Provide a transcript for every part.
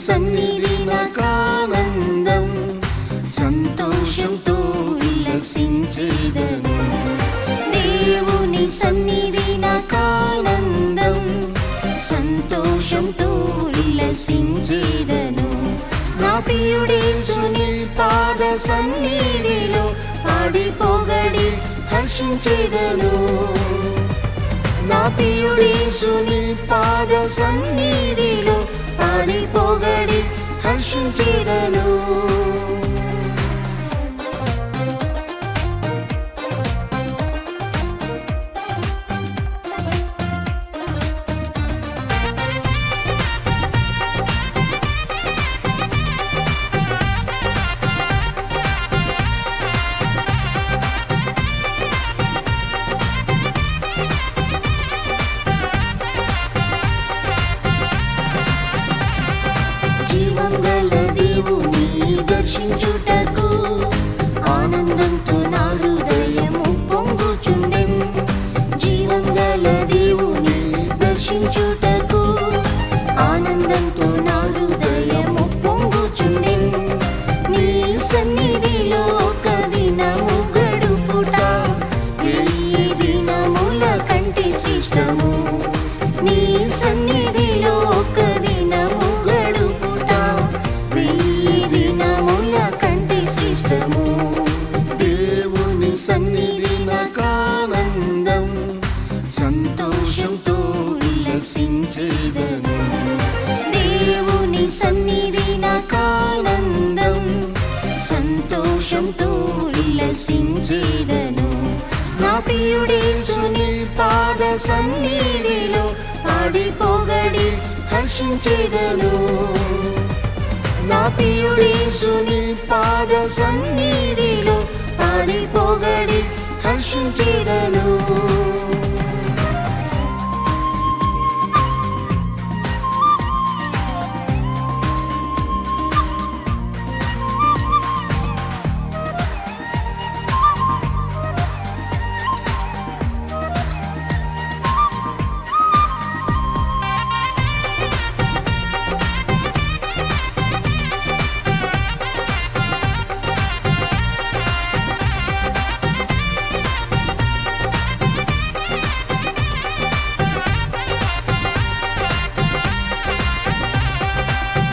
సన్నిధి నాకానందం, సంతోషంతో ఉల్లసించేదను. దేవుని సన్నిధి నాకానందం, సంతోషంతో ఉల్లసించేదను. నా ప్రియుడేసుని పాద సన్నిధిలో పాడి పొగడి హర్షించేదను. నా ప్రియుడేసుని పాద సన్నిధిలో పాడి పొగడి హర్షించేదను. జీవం గల దేవుని దర్శించుటకు ఆనందంతో నా హృదయము పొంగుచుండెం. జీవం గల దేవుని దర్శించుటకు ఆనందంతో నా హృదయము పొంగుచుండెం. నీ సన్నిధిలో ఒక దినము గడుపుట వెయ్యి దినముల కంటే శ్రేష్టము. నీ సన్నిధిలో ఒక దినము గడుపుట వెయ్యి దినముల కంటే శ్రేష్టము. దేవుని సన్నిధి నాకానందం, సంతోషంతో ఉల్లసించేదను. దేవుని సన్నిధి నాకానందం, సంతోషంతో ఉల్లసించేదను. నా ప్రియుడేసుని పాద సన్నిధిలో పాడి పొగడి హర్షించేదను. నా ప్రియుడేసుని పాద సన్నిధిలో పాడి పొగడి హర్షించేదను.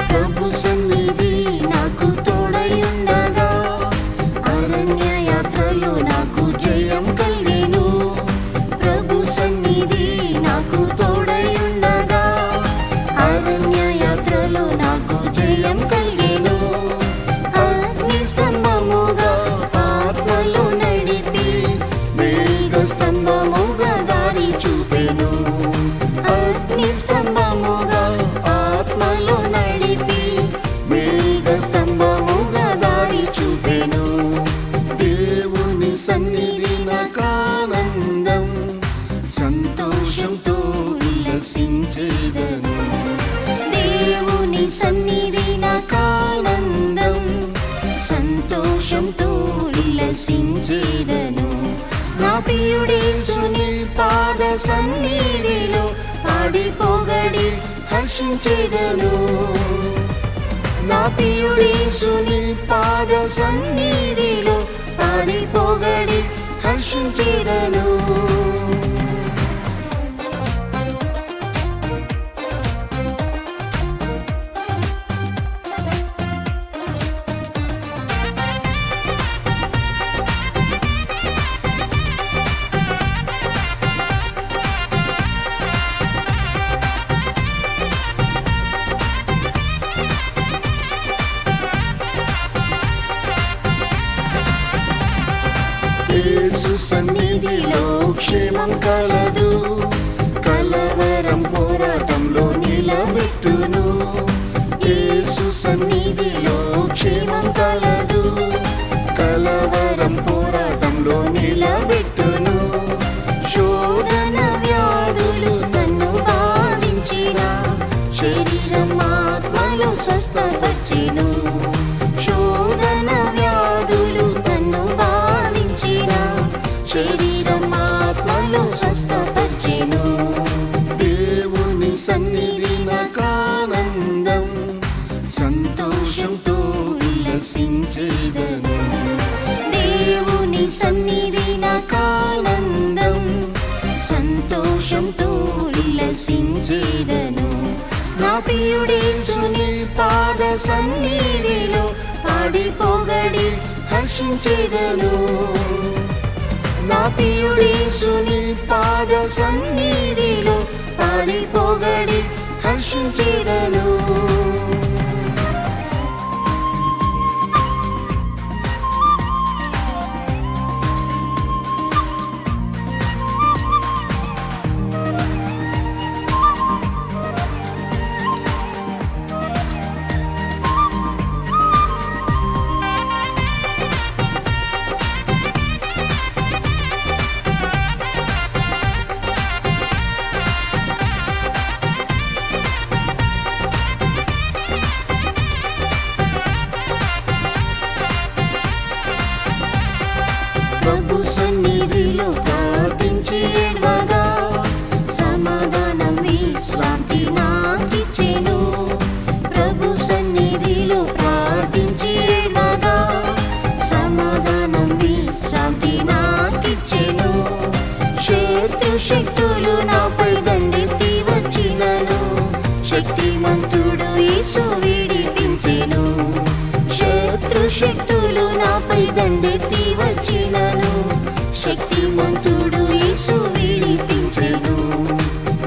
ప్రభు సన్నిధి నాకు తోడయుండగా అరణ్య యాత్రలో నాకు జయం కలిగెను. ప్రభు సన్నిధి నాకు తోడయుండగా అరణ్య యాత్రలో నాకు జయం కలిగెను. అగ్ని స్తంభముగా ఆత్మలో నడిపి మేఘ స్తంభముగా దారి చూపెను. అగ్ని స్తంభముగా ఆత్మలో నడిపి మేఘ స్తంభముగా దారి చూపెను. దేవుని సన్నిధి నాకానందం, సంతోషంతో ఉల్లసించేదను. దేవుని సన్నిధి నాకానందం, సంతోషంతో ఉల్లసించేదను. నా ప్రియుడేసుని పాద సన్నిధిలో పాడి పొగడి హర్షించేదను. నా ప్రియుడేసుని పాద సన్నిధిలో పాడి పొగడి హర్షించేదను. యేసు సన్నిధిలో క్షేమం కలదు, కలవరం పోరాటంలో నిలబెట్టును. యేసు సన్నిధిలో క్షేమం కలదు, కలవరం పోరాటంలో నిలబెట్టును. శోధన వ్యాధులు నన్ను బాధించిన శరీరం ఆత్మలో స్వస్థపరిచెను. శోధన వ్యాధులు నన్ను బాధించిన శరీరం ఆత్మలో స్వస్థపరిచెను. దేవుని సన్నిధి నాకానందం, సంతోషంతో ఉల్లసించేదను. నా ప్రియుడేసుని పాద సన్నిధిలో పాడి పొగడి హర్షించేదను. నా ప్రియుడేసుని పాద సన్నిధిలో పాడి పొగడి హర్షించేదను. ప్రభు సన్నిధిలో ప్రార్థించి ఏడ్వగా సమాధానం విశ్రాంతి నాకిచ్చెను. ప్రభు సన్నిధిలో ప్రార్థించి ఏడ్వగా సమాధానం విశ్రాంతి నాకిచ్చెను. శక్తులు నాపై దండెత్తి వచ్చినను శక్తిమంతుడు యేసు విడిపించెను. శక్తులు నాపై దండెత్తి వచ్చినను శక్తిమంతుడు యేసు విడిపించెను.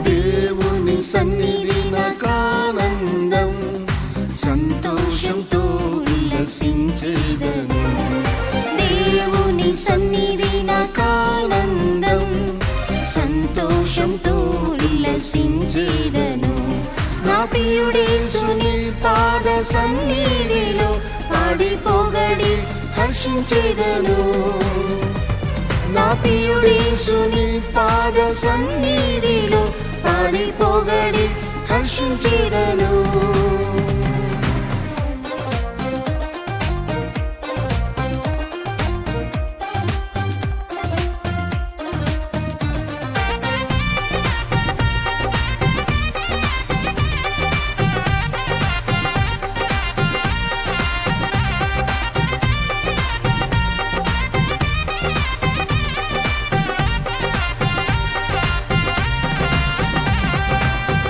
దేవుని సన్నిధి నాకానందం, సంతోషంతో ఉల్లసించేదను. దేవుని సన్నిధి నాకానందం, సంతోషంతో ఉల్లసించేదను. నా ప్రియుడేసుని పాద సన్నిధిలో పాడి పొగడి హర్షించేదను. నా ప్రియుడేసుని పాద సన్నిధిలో పాడి పొగడి హర్షించేదను.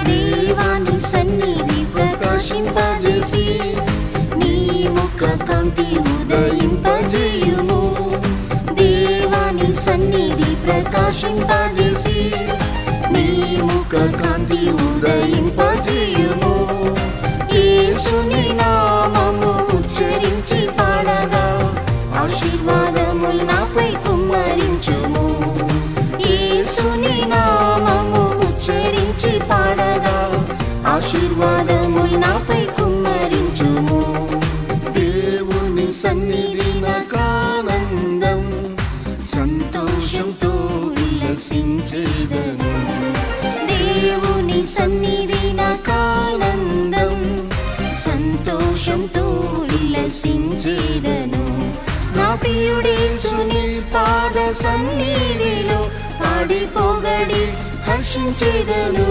దేవాని సన్నిధి ప్రకాశింపజేసి నీ ముఖ కాంతి ఉదయింపజేయుము. దేవాని సన్నిధి ప్రకాశింపజేసి నీ ముఖ కాంతి ఉదయింపజేయుము. యేసుని నామము ఉచ్చరించి పాడగా ఆశీర్వాదములు నాపై కుమ్మరించుము. యేసుని నామము ఉచ్చరించి పాడగా ఆశీర్వాదములు నాపై కుమ్మరించుము. దేవుని సన్నిధి నాకానందం, సంతోషంతో ఉల్లసించేదను. దేవుని సన్నిధి నాకానందం, సంతోషంతో ఉల్లసించేదను. నా ప్రియుడేసుని పాద సన్నిధిలో పాడి పొగడి హర్షించేదను.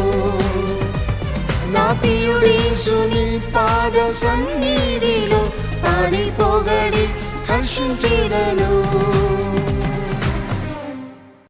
నా ప్రియుడేసుని పాద సన్నిధిలో పాడి పొగడి హర్షించేదను.